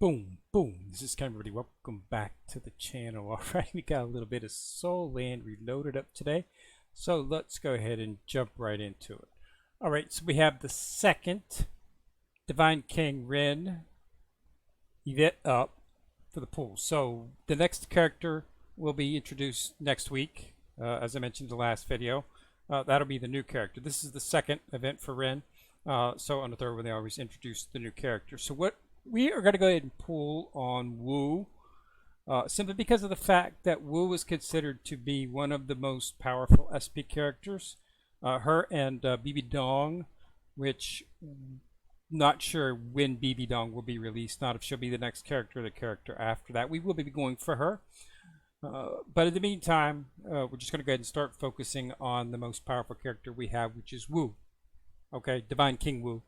Boom, boom. This is Everybody. Welcome back to the channel. Alright, we got a little bit of Soul Land reloaded up today. So let's go ahead and jump right into it. Alright, so we have the second Divine King Ren event up for the pool. So the next character will be introduced next week, as I mentioned in the last video. That'll be the new character. This is the second event for Ren. So on the third one, they always introduce the new character. So what we are going to go ahead and pull on Wu, simply because of the fact that Wu is considered to be one of the most powerful SP characters. Her and BB Dong, which not sure when BB Dong will be released, not if she'll be the next character or the character after that. We will be going for her. But in the meantime, we're just going to go ahead and start focusing on the most powerful character we have, which is Wu. Okay, Divine King Wu.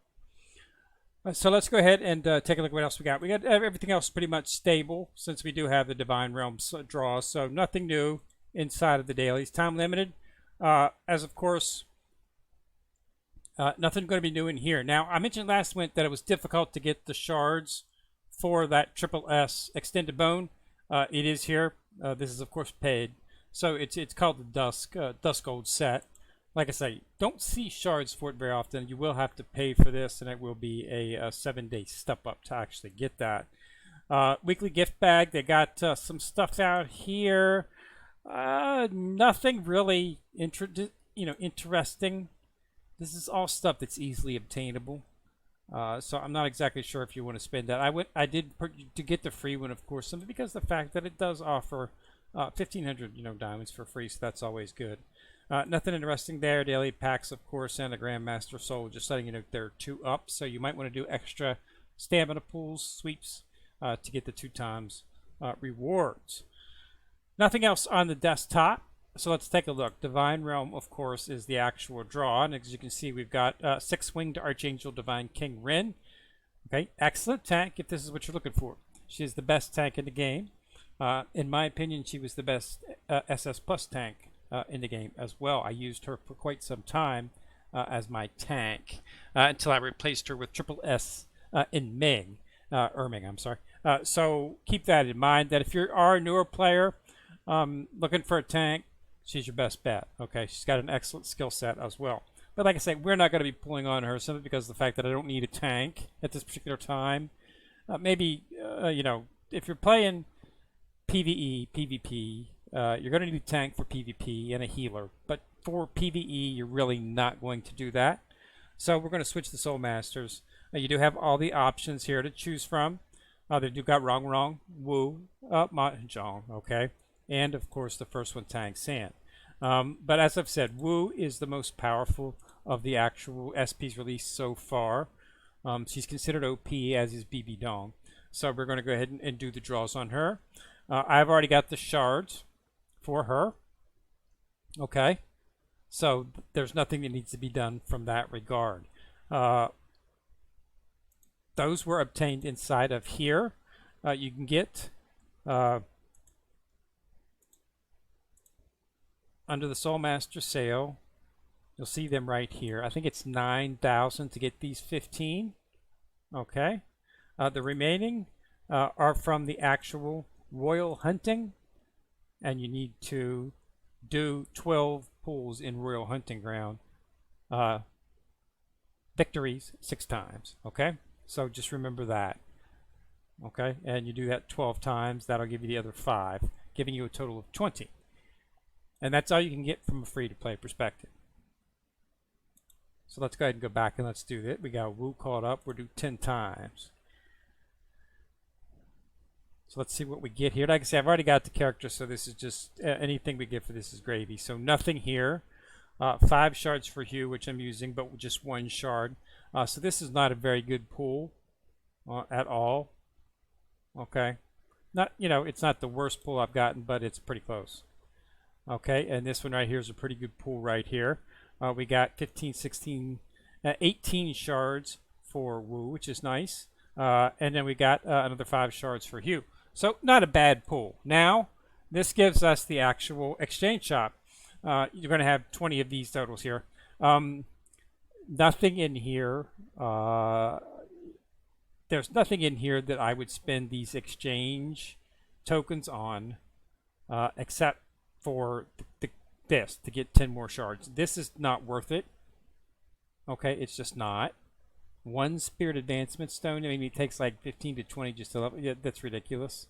So let's go ahead and take a look at what else we got. We got everything else pretty much stable since we do have the Divine Realms draws. So nothing new inside of the dailies. Time limited. As of course, nothing going to be new in here. Now, I mentioned last week that it was difficult to get the shards for that Triple S extended bone. It is here. This is of course paid. So it's called the Dusk Gold set. Like I say, don't see shards for it very often. You will have to pay for this, and it will be a 7-day step up to actually get that. Weekly gift bag. They got some stuff out here. Nothing really interesting. This is all stuff that's easily obtainable. So I'm not exactly sure if you want to spend that. I did to get the free one, of course, simply because of the fact that it does offer 1,500 diamonds for free, so that's always good. Nothing interesting there. Daily packs, of course, and a Grandmaster Soul. Just letting you know there are 2 up, so you might want to do extra stamina pools, sweeps, to get the 2 times rewards. Nothing else on the desktop, so let's take a look. Divine Realm, of course, is the actual draw, and as you can see, we've got 6-winged Archangel Divine King Ren. Okay, excellent tank if this is what you're looking for. She is the best tank in the game. In my opinion, she was the best SS Plus tank in the game as well. I used her for quite some time as my tank until I replaced her with Triple S in Erming. I'm sorry. So keep that in mind. That if you are a newer player looking for a tank, she's your best bet. Okay, she's got an excellent skill set as well. But like I say, we're not going to be pulling on her simply because of the fact that I don't need a tank at this particular time. Maybe if you're playing PvE, PvP. You're going to need a tank for PvP and a healer, but for PvE, you're really not going to do that. So we're going to switch to Soul Masters. You do have all the options here to choose from. They do got Wrong, Wu, Mahjong, okay, and of course the first one, Tang San. But as I've said, Wu is the most powerful of the actual SPs released so far. She's considered OP, as is BB Dong. So we're going to go ahead and do the draws on her. I've already got the shards for her. Okay, so there's nothing that needs to be done from that regard. Those were obtained inside of here. You can get under the Soul Master sale. You'll see them right here. I think it's 9,000 to get these 15. Okay, the remaining are from the actual Royal Hunting, and you need to do 12 pulls in Royal Hunting Ground. Victories 6 times. Okay, so just remember that. Okay, and you do that 12 times. That'll give you the other 5, giving you a total of 20. And that's all you can get from a free-to-play perspective. So let's go ahead and go back and let's do that. We got Wu caught up. We'll do 10 times. So let's see what we get here. Like I said, I've already got the character, so this is just anything we get for this is gravy. So nothing here. 5 shards for Hugh, which I'm using, but with just 1 shard. So this is not a very good pool at all. Okay, it's not the worst pool I've gotten, but it's pretty close. Okay, and this one right here is a pretty good pool right here. We got 15, 16, 18 shards for Wu, which is nice. And then we got another 5 shards for Hugh. So not a bad pull. Now, this gives us the actual exchange shop. You're going to have 20 of these totals here. Nothing in here there's nothing in here that I would spend these exchange tokens on, except for this to get 10 more shards. This is not worth it. Okay, it's just not. One spirit advancement stone, I mean, it takes like 15 to 20 just to level. Yeah, that's ridiculous.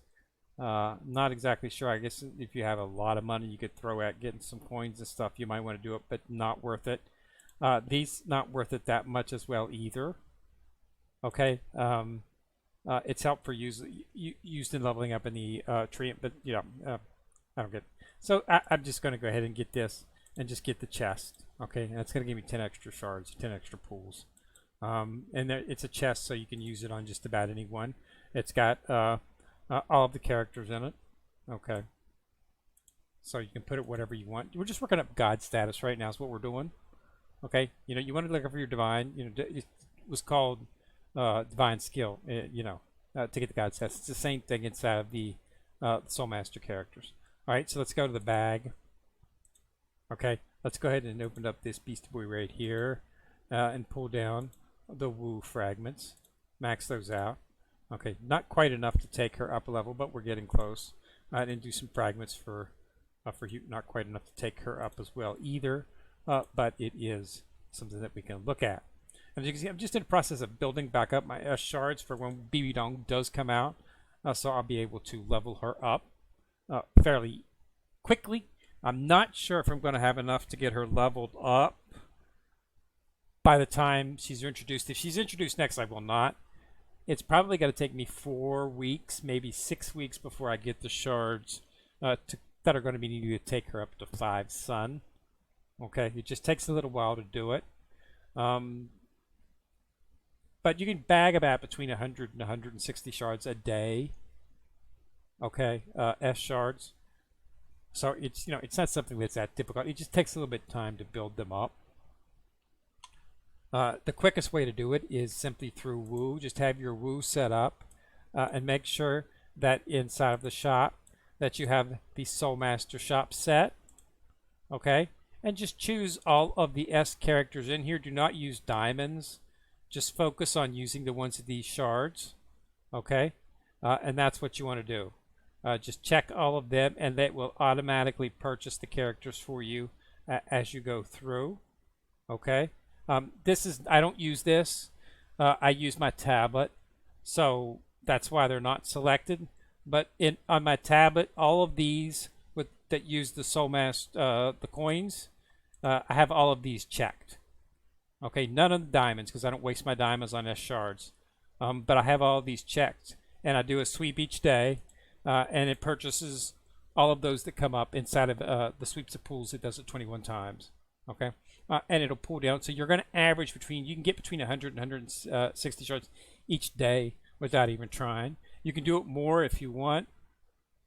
Not exactly sure. I guess if you have a lot of money, you could throw at getting some coins and stuff. You might want to do it, but not worth it. These not worth it that much as well either. Okay, it's helped for used in leveling up in the tree, but you know, I don't get it. So I'm just going to go ahead and get this and just get the chest. Okay, and it's going to give me 10 extra shards, 10 extra pools. And it's a chest, so you can use it on just about anyone. It's got all of the characters in it. Okay, so you can put it whatever you want. We're just working up God status right now is what we're doing. Okay, you know, you want to look for your divine. You know, it was called divine skill. You know, to get the God status. It's the same thing inside of the Soul Master characters. All right, so let's go to the bag. Okay, let's go ahead and open up this Beastie Boy right here and pull down the Woo fragments. Max those out. Okay, not quite enough to take her up a level, but we're getting close. And do some fragments for you. Not quite enough to take her up as well either, but it is something that we can look at. And as you can see, I'm just in the process of building back up my S shards for when BB Dong does come out, so I'll be able to level her up fairly quickly. I'm not sure if I'm going to have enough to get her leveled up by the time she's introduced. If she's introduced next, I will not. It's probably going to take me 4 weeks, maybe 6 weeks before I get the shards that are going to be needed to take her up to 5 Sun. Okay, it just takes a little while to do it. But you can bag about between 100 and 160 shards a day. Okay, S shards. So it's, you know, it's not something that's that difficult. It just takes a little bit of time to build them up. The quickest way to do it is simply through Woo. Just have your Woo set up and make sure that inside of the shop that you have the Soul Master shop set. Okay, and just choose all of the S characters in here. Do not use diamonds. Just focus on using the ones of these shards. Okay, and that's what you want to do. Just check all of them, and that will automatically purchase the characters for you as you go through. Okay. This is, I don't use this. I use my tablet, so that's why they're not selected. But on my tablet, all of these that use the Soul Master, the coins, I have all of these checked. Okay, none of the diamonds, because I don't waste my diamonds on S shards. But I have all of these checked, and I do a sweep each day, and it purchases all of those that come up inside of the sweeps of pools. It does it 21 times. Okay. And it'll pull down. So you're going to average between, you can get between 100 and 160 shards each day without even trying. You can do it more if you want.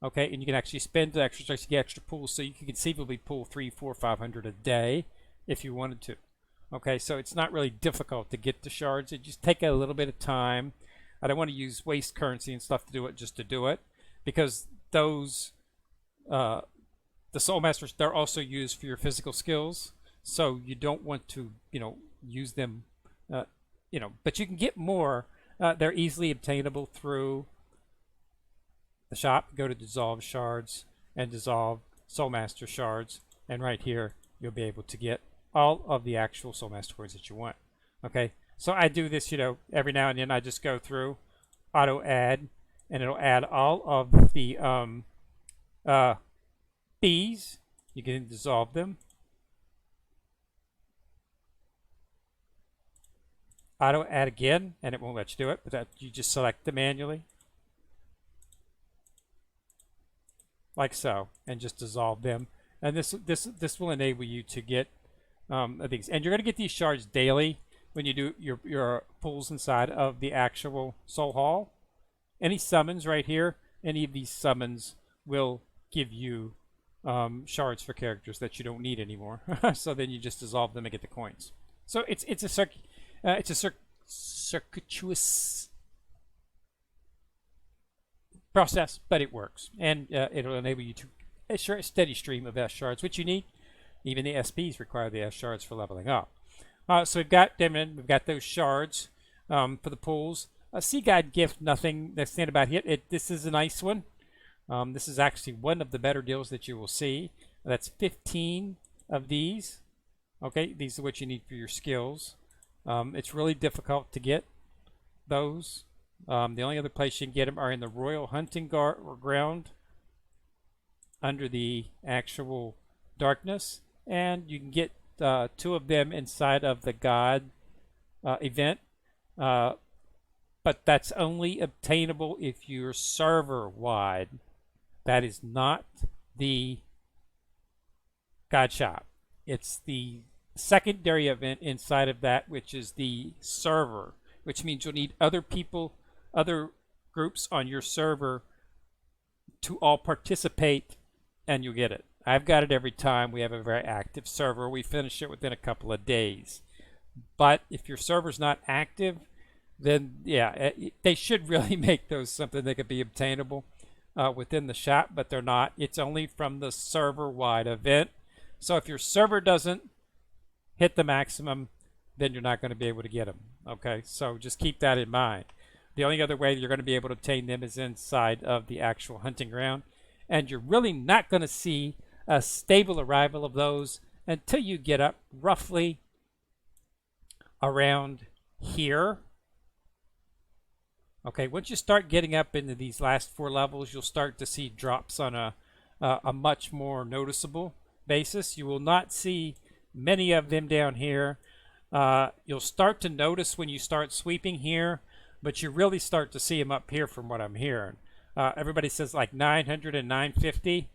Okay, and you can actually spend the extra shards to get extra pools, so you can conceivably pull 300, 400, 500 a day if you wanted to. Okay, so it's not really difficult to get the shards. It just take a little bit of time. I don't want to use waste currency and stuff to do it just to do it, because those, the Soul Masters, they're also used for your physical skills. So you don't want to, you know, use them, you know, but you can get more. They're easily obtainable through the shop. Go to Dissolve Shards and Dissolve Soul Master Shards. And right here, you'll be able to get all of the actual Soul Master coins that you want. Okay, so I do this, you know, every now and then. I just go through, auto add, and it'll add all of the Bs. You can dissolve them. Auto add again, and it won't let you do it, but that you just select them manually, like so, and just dissolve them. And this will enable you to get things. And you're going to get these shards daily when you do your pulls inside of the actual Soul Hall. Any summons right here, any of these summons will give you shards for characters that you don't need anymore. So then you just dissolve them and get the coins. So it's a circuitous process, but it works, and it'll enable you to assure a steady stream of S shards, which you need. Even the SPs require the S shards for leveling up. So we've got them in. We've got those shards for the pools. A Sea God gift, nothing to stand about here. This is a nice one. This is actually one of the better deals that you will see. That's 15 of these. Okay, these are what you need for your skills. It's really difficult to get those. The only other place you can get them are in the Royal Hunting Ground under the actual darkness, and you can get 2 of them inside of the God event, but that's only obtainable if you're server wide. That is not the God shop. It's the secondary event inside of that, which is the server, which means you'll need other people, other groups on your server to all participate, and you'll get it. I've got it every time. We have a very active server. We finish it within a couple of days. But if your server's not active, then yeah, they should really make those something that could be obtainable within the shop, but they're not. It's only from the server-wide event. So if your server doesn't hit the maximum, then you're not going to be able to get them. Okay, so just keep that in mind. The only other way you're going to be able to obtain them is inside of the actual hunting ground, and you're really not going to see a stable arrival of those until you get up roughly around here. Okay, once you start getting up into these last 4 levels, you'll start to see drops on a much more noticeable basis. You will not see many of them down here. You'll start to notice when you start sweeping here, but you really start to see them up here from what I'm hearing. Everybody says like 900 and 950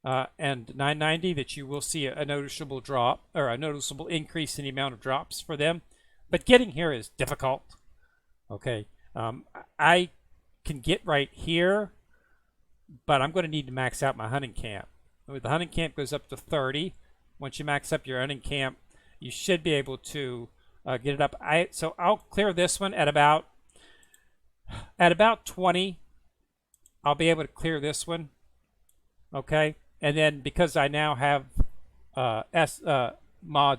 and 990 that you will see a noticeable drop or a noticeable increase in the amount of drops for them. But getting here is difficult. Okay, I can get right here, but I'm going to need to max out my hunting camp. The hunting camp goes up to 30. Once you max up your hunting camp, you should be able to get it up. So I'll clear this one at about 20. I'll be able to clear this one. Okay, and then because I now have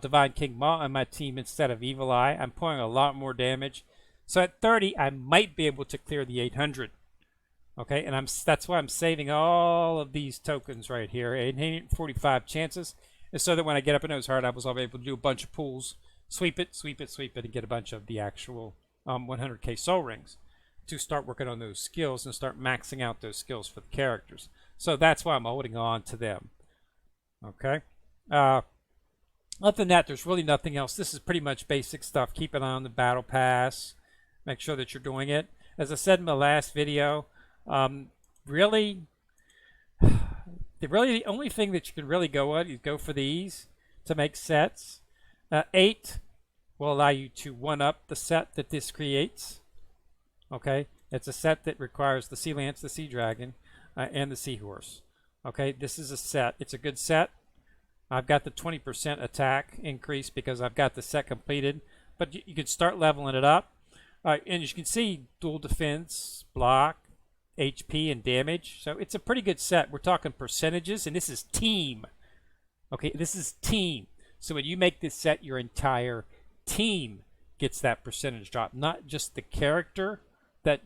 Divine King Ma on my team instead of Evil Eye, I'm pulling a lot more damage. So at 30, I might be able to clear the 800. Okay, and that's why I'm saving all of these tokens right here, 845 chances, and so that when I get up in those hard levels, I'll be able to do a bunch of pulls, sweep it, and get a bunch of the actual 100k soul rings to start working on those skills and start maxing out those skills for the characters. So that's why I'm holding on to them. Okay. Other than that, there's really nothing else. This is pretty much basic stuff. Keep an eye on the battle pass. Make sure that you're doing it. As I said in my last video, really the only thing that you can really go on is go for these to make sets. 8 will allow you to one-up the set that this creates. Okay, it's a set that requires the Sea Lance, the Sea Dragon, and the Seahorse. Okay, this is a set. It's a good set. I've got the 20% attack increase because I've got the set completed, but you can start leveling it up. And as you can see, dual defense, block, HP, and damage. So it's a pretty good set. We're talking percentages, and this is team. Okay, this is team. So when you make this set, your entire team gets that percentage drop, not just the character that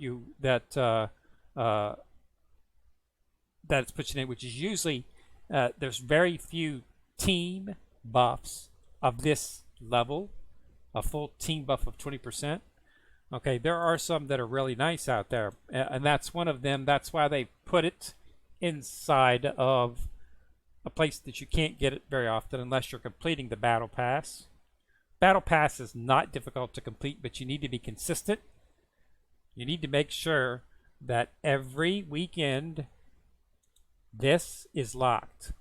it's pushing in, which is usually there's very few team buffs of this level, a full team buff of 20%. Okay, there are some that are really nice out there, and that's one of them. That's why they put it inside of a place that you can't get it very often unless you're completing the Battle Pass. Battle Pass is not difficult to complete, but you need to be consistent. You need to make sure that every weekend this is locked.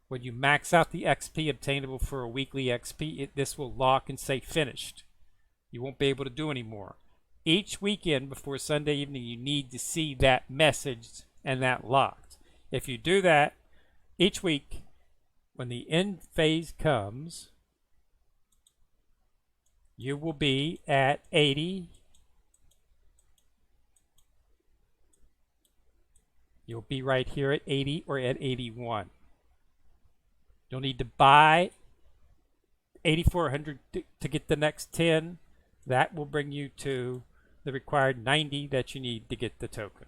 When you max out the XP obtainable for a weekly XP, this will lock and say finished. You won't be able to do any more. Each weekend before Sunday evening, you need to see that message and that locked. If you do that each week, when the end phase comes, you will be at 80. You'll be right here at 80 or at 81. You'll need to buy 8,400 to get the next 10. That will bring you to the required 90 that you need to get the token.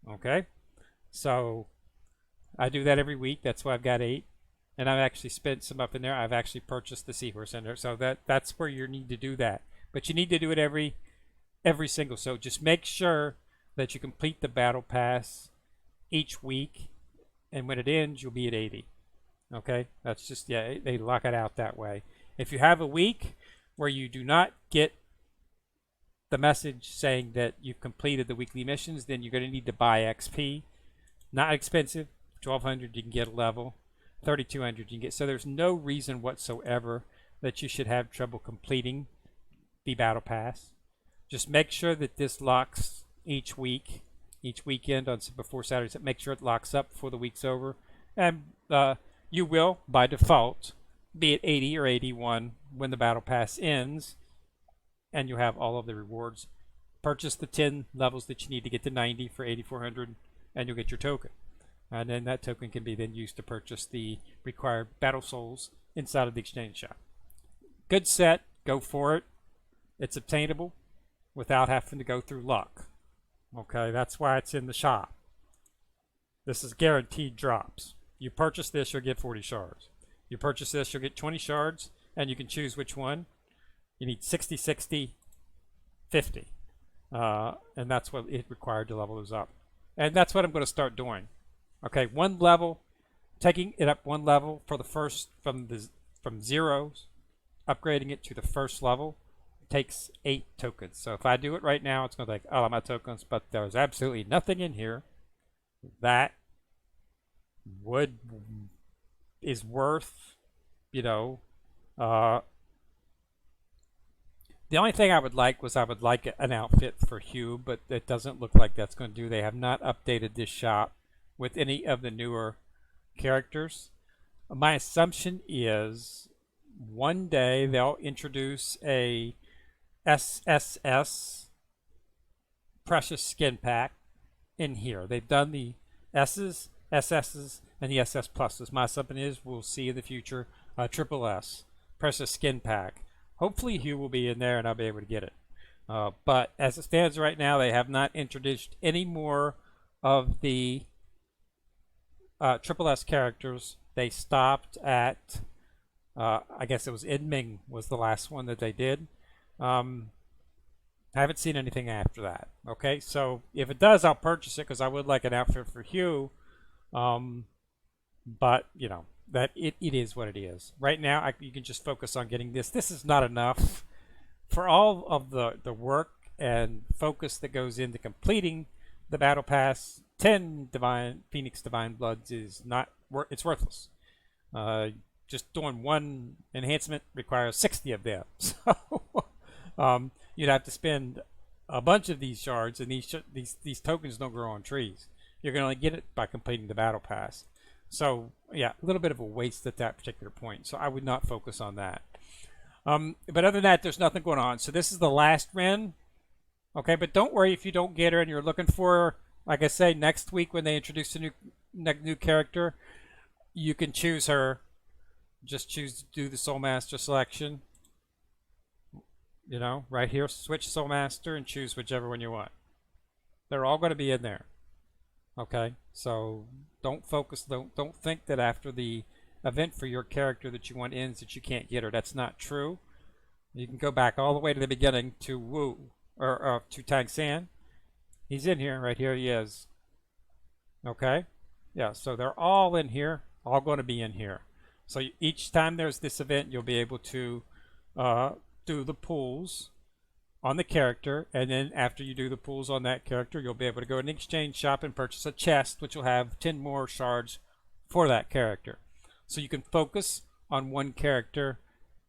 Okay, so I do that every week. That's why I've got 8, and I've actually spent some up in there. I've actually purchased the seahorse in there, so that's where you need to do that. But you need to do it every single. So just make sure that you complete the battle pass each week, and when it ends, you'll be at 80. Okay, that's just, yeah, they lock it out that way. If you have a week where you do not get the message saying that you've completed the weekly missions, then you're going to need to buy XP. Not expensive. 1200 you can get a level. 3200 you can get. So there's no reason whatsoever that you should have trouble completing the battle pass. Just make sure that this locks each week, each weekend on before Saturday. Make sure it locks up before the week's over, and you will by default be at 80 or 81 when the battle pass ends, and you have all of the rewards. Purchase the 10 levels that you need to get to 90 for 8400, and you'll get your token. And then that token can be then used to purchase the required battle souls inside of the exchange shop. Good set, go for it. It's obtainable without having to go through luck. Okay, that's why it's in the shop. This is guaranteed drops. You purchase this, you'll get 40 shards. You purchase this, you'll get 20 shards, and you can choose which one. You need 60, 60, 50. And that's what it required to level those up. And that's what I'm going to start doing. Okay, one level, taking it up one level for the first, from zeros, upgrading it to the first level, takes 8 tokens. So if I do it right now, it's going to take all of my tokens, but there's absolutely nothing in here that is worth, you know, the only thing I would like an outfit for Hugh, but it doesn't look like that's going to do. They have not updated this shop with any of the newer characters. My assumption is one day they'll introduce a SSS Precious Skin Pack in here. They've done the S's, SS's, and the SS Pluses. My assumption is we'll see in the future Triple S Precious Skin Pack. Hopefully Hugh will be in there and I'll be able to get it. But as it stands right now, they have not introduced any more of the Triple S characters. They stopped at, I guess it was Inming was the last one that they did. I haven't seen anything after that. Okay, so if it does, I'll purchase it because I would like an outfit for Hugh. But, you know, that it is what it is. Right now, you can just focus on getting this. This is not enough for all of the work and focus that goes into completing the battle pass. 10 Phoenix Divine Bloods is not it's worthless. Just doing one enhancement requires 60 of them. So you'd have to spend a bunch of these shards, and these tokens don't grow on trees. You're going to only get it by completing the battle pass. So yeah, a little bit of a waste at that particular point. So I would not focus on that. But other than that, there's nothing going on. So this is the last Ren. Okay, but don't worry if you don't get her and you're looking for her. Like I say, next week when they introduce a new character, you can choose her. Just choose to do the Soul Master selection. You know, right here, switch Soul Master and choose whichever one you want. They're all going to be in there. Okay, so don't think that after the event for your character that you want ends that you can't get her. That's not true. You can go back all the way to the beginning to Wu or to Tang San. He's in here, right here he is. Okay, yeah, so they're all in here, all going to be in here. So each time there's this event, you'll be able to do the pulls on the character, and then after you do the pulls on that character, you'll be able to go in the exchange shop and purchase a chest, which will have 10 more shards for that character. So you can focus on one character,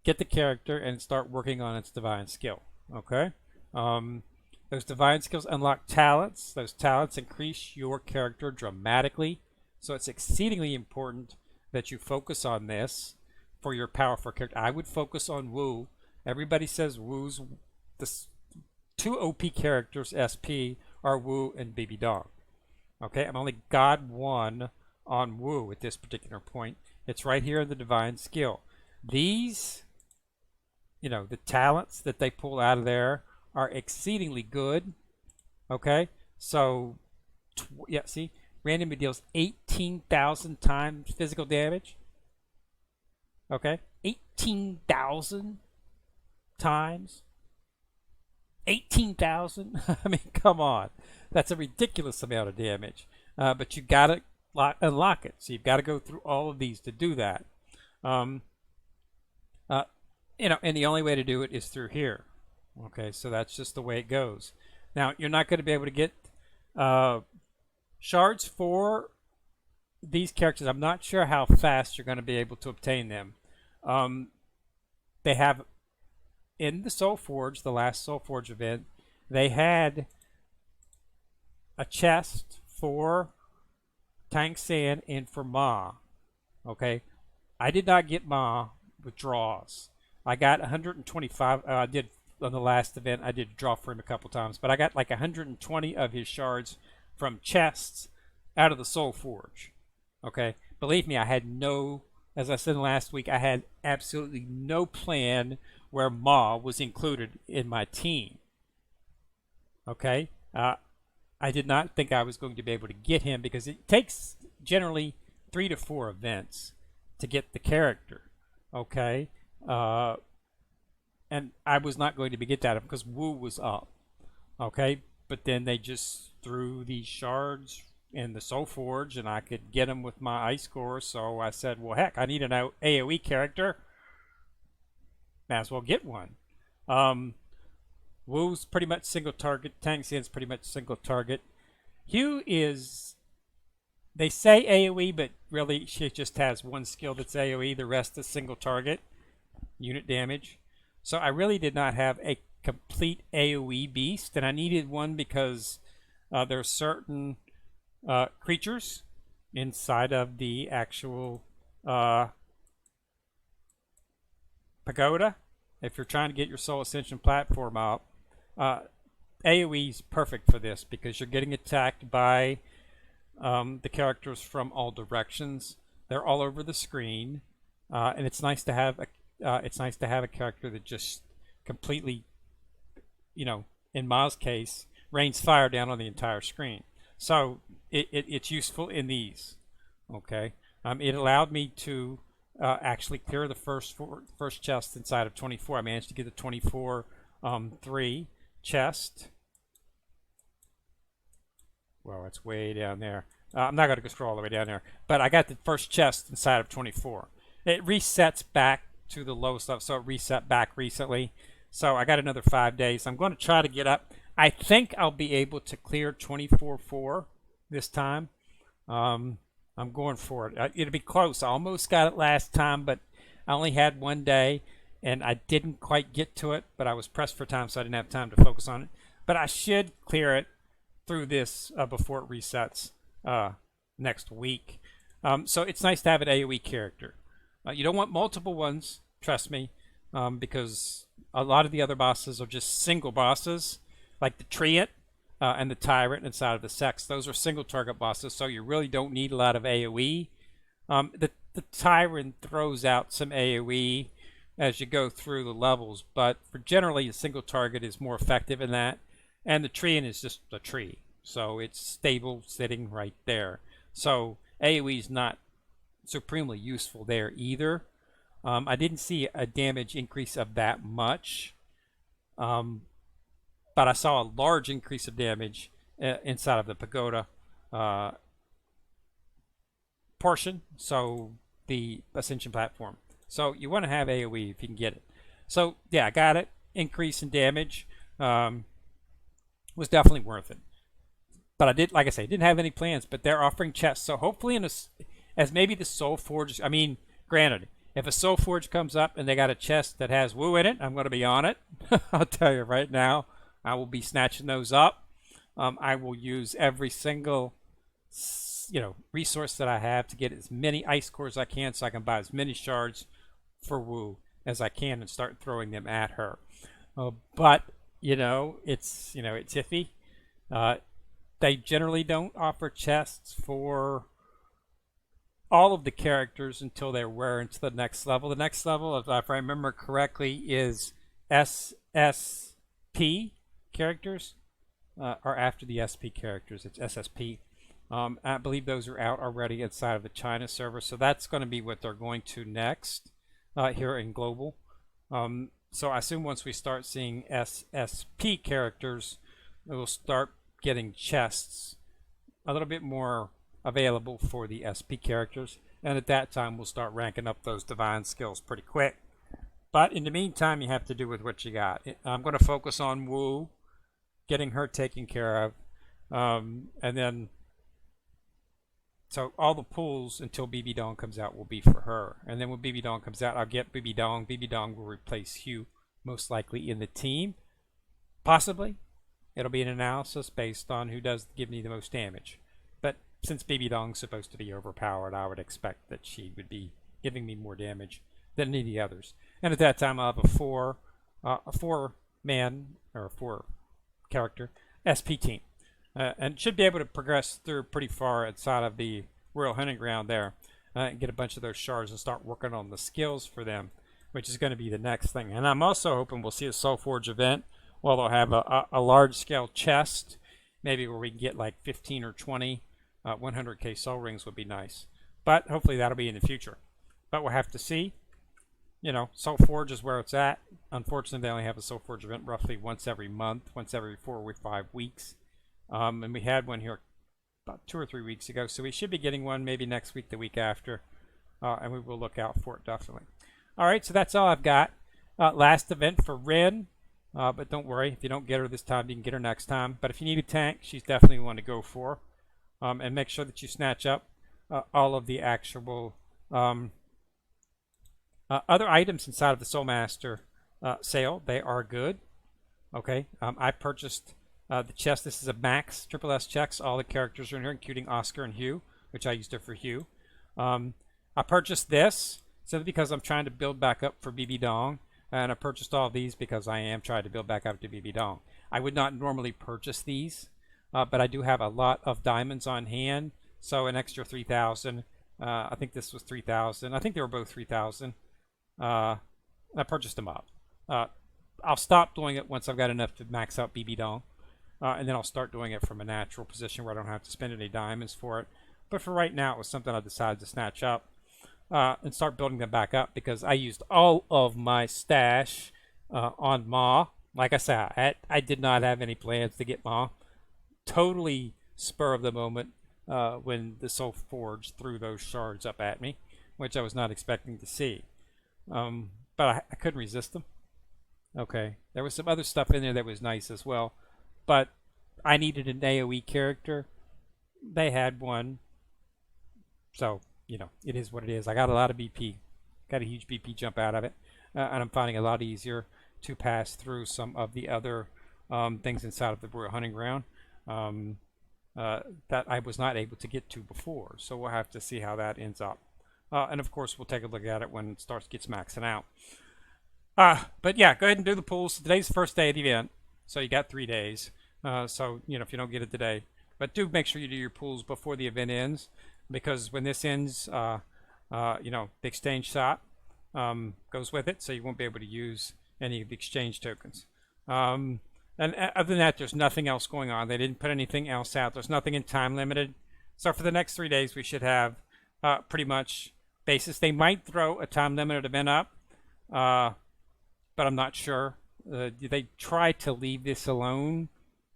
get the character, and start working on its divine skill. Okay? Those divine skills unlock talents. Those talents increase your character dramatically. So it's exceedingly important that you focus on this for your powerful character. I would focus on Wu. Everybody says Wu's the 2 OP characters SP are Wu and Baby Dog. Okay, I'm only God 1 on Wu at this particular point. It's right here in the divine skill. These, you know, the talents that they pull out of there are exceedingly good. Okay, so yeah, see, randomly deals 18,000 times physical damage. Okay, 18,000 times. 18,000. I mean, come on, that's a ridiculous amount of damage. But you gotta unlock it, so you've got to go through all of these to do that. Um, uh, and the only way to do it is through here. Okay, so that's just the way it goes. Now, you're not going to be able to get shards for these characters. I'm not sure how fast you're going to be able to obtain them. They have, in the Soul Forge, the last Soul Forge event, they had a chest for Tang San and for Ma. Okay, I did not get Ma with draws. I got 125. I did on the last event. I did draw for him a couple times, but I got like 120 of his shards from chests out of the Soul Forge. Okay, believe me, I had no. As I said last week, I had absolutely no plan where Ma was included in my team. Okay, I did not think I was going to be able to get him because it takes generally 3 to 4 events to get the character. Okay, and I was not going to get that because Wu was up. Okay, but then they just threw these shards in the Soul Forge, and I could get them with my ice core. So I said, well, heck, I need an AoE character. Might as well get one. Wu's pretty much single target. Tang San's pretty much single target. Hugh is, they say AoE, but really she just has one skill that's AoE. The rest is single target, unit damage. So I really did not have a complete AoE beast, and I needed one because there are certain creatures inside of the actual pagoda. If you're trying to get your Soul Ascension platform up, AoE is perfect for this because you're getting attacked by the characters from all directions. They're all over the screen, and it's nice to have a character that just completely, in Ma's case, rains fire down on the entire screen. So it's useful in these. Okay, it allowed me to actually clear the first chest inside of 24. I managed to get the 24 3 chest. Well, it's way down there. I'm not going to scroll all the way down there, but I got the first chest inside of 24. It resets back to the lowest level, so it reset back recently. So I got another 5 days. I'm going to try to get up. I think I'll be able to clear 24-4 this time. I'm going for it. It'll be close. I almost got it last time, but I only had 1 day, and I didn't quite get to it, but I was pressed for time, so I didn't have time to focus on it. But I should clear it through this before it resets next week. So it's nice to have an AoE character. You don't want multiple ones, trust me, because a lot of the other bosses are just single bosses, like the Treant and the Tyrant inside of the Sex. Those are single target bosses, so you really don't need a lot of AoE. The Tyrant throws out some AoE as you go through the levels, but for generally a single target is more effective in that. And the Treant is just a tree, so it's stable sitting right there. So AoE is not supremely useful there either. I didn't see a damage increase of that much, but I saw a large increase of damage inside of the pagoda portion, so the Ascension platform. So you want to have AoE if you can get it. So yeah, I got it. Increase in damage was definitely worth it. But I did, like I say, didn't have any plans. But they're offering chests, so hopefully as maybe the Soul Forge. I mean, granted, if a Soul Forge comes up and they got a chest that has Wu in it, I'm going to be on it. I'll tell you right now, I will be snatching those up. I will use every single resource that I have to get as many ice cores as I can, so I can buy as many shards for Wu as I can and start throwing them at her. But it's iffy. They generally don't offer chests for all of the characters until they're wearing to the next level. The next level, if I remember correctly, is SSP, characters are after the SP characters. It's SSP. I believe those are out already inside of the China server, so that's going to be what they're going to next here in global. So I assume once we start seeing SSP characters, we'll start getting chests a little bit more available for the SP characters, and at that time we'll start ranking up those divine skills pretty quick. But in the meantime, you have to do with what you got. I'm going to focus on Wu, getting her taken care of, and then so all the pulls until BB Dong comes out will be for her, and then when BB Dong comes out, I'll get BB Dong. BB Dong will replace Hugh, most likely in the team. Possibly it'll be an analysis based on who does give me the most damage. But since BB Dong's supposed to be overpowered, I would expect that she would be giving me more damage than any of the others. And at that time, I'll have a four-man or a four-character SP team, and should be able to progress through pretty far outside of the Royal Hunting Ground there, and get a bunch of those shards and start working on the skills for them, which is going to be the next thing. And I'm also hoping we'll see a Soul Forge event. Well, they'll have a large-scale chest, maybe where we can get like 15 or 20 100k soul rings would be nice. But hopefully that'll be in the future. But we'll have to see. You know, Soul Forge is where it's at. Unfortunately, they only have a Soul Forge event roughly once every month, once every 4 or 5 weeks. And we had one here about 2 or 3 weeks ago, so we should be getting one maybe next week, the week after. And we will look out for it, definitely. All right, so that's all I've got. Last event for Rin. But don't worry, if you don't get her this time, you can get her next time. But if you need a tank, she's definitely one to go for. And make sure that you snatch up all of the actual other items inside of the Soul Master sale. They are good. Okay, I purchased the chest. This is a max triple S checks. All the characters are in here, including Oscar and Hugh, which I used it for Hugh. I purchased this simply because I'm trying to build back up for BB Dong. And I purchased all these because I am trying to build back up to BB Dong. I would not normally purchase these, but I do have a lot of diamonds on hand, so an extra 3,000. I think this was 3,000. I think they were both 3,000. I purchased them up. I'll stop doing it once I've got enough to max out BB Dong, and then I'll start doing it from a natural position where I don't have to spend any diamonds for it. But for right now, it was something I decided to snatch up. And start building them back up because I used all of my stash on Ma. Like I said, I did not have any plans to get Ma. Totally spur of the moment when the Soul Forge threw those shards up at me, which I was not expecting to see. But I couldn't resist them. Okay, there was some other stuff in there that was nice as well, but I needed an AoE character. They had one, so you know, it is what it is. I got a lot of BP. Got a huge BP jump out of it. And I'm finding it a lot easier to pass through some of the other things inside of the Royal Hunting Ground that I was not able to get to before. So we'll have to see how that ends up. And of course, we'll take a look at it when it gets maxing out. But yeah, go ahead and do the pulls. Today's the first day of the event. So you got 3 days. So, you know, if you don't get it today. But do make sure you do your pulls before the event ends. Because when this ends, you know, the exchange shop goes with it, so you won't be able to use any of the exchange tokens. And other than that, there's nothing else going on. They didn't put anything else out. There's nothing in time limited. So for the next 3 days, we should have pretty much basis. They might throw a time limited event up, but I'm not sure. They try to leave this alone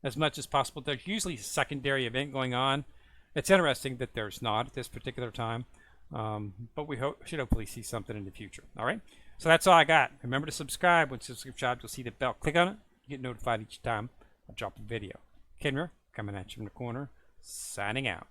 as much as possible. There's usually a secondary event going on. It's interesting that there's not at this particular time, but we should hopefully see something in the future. All right, so that's all I got. Remember to subscribe. Once you subscribe, you'll see the bell. Click on it. You get notified each time I drop a video. Kenra, coming at you from the corner, signing out.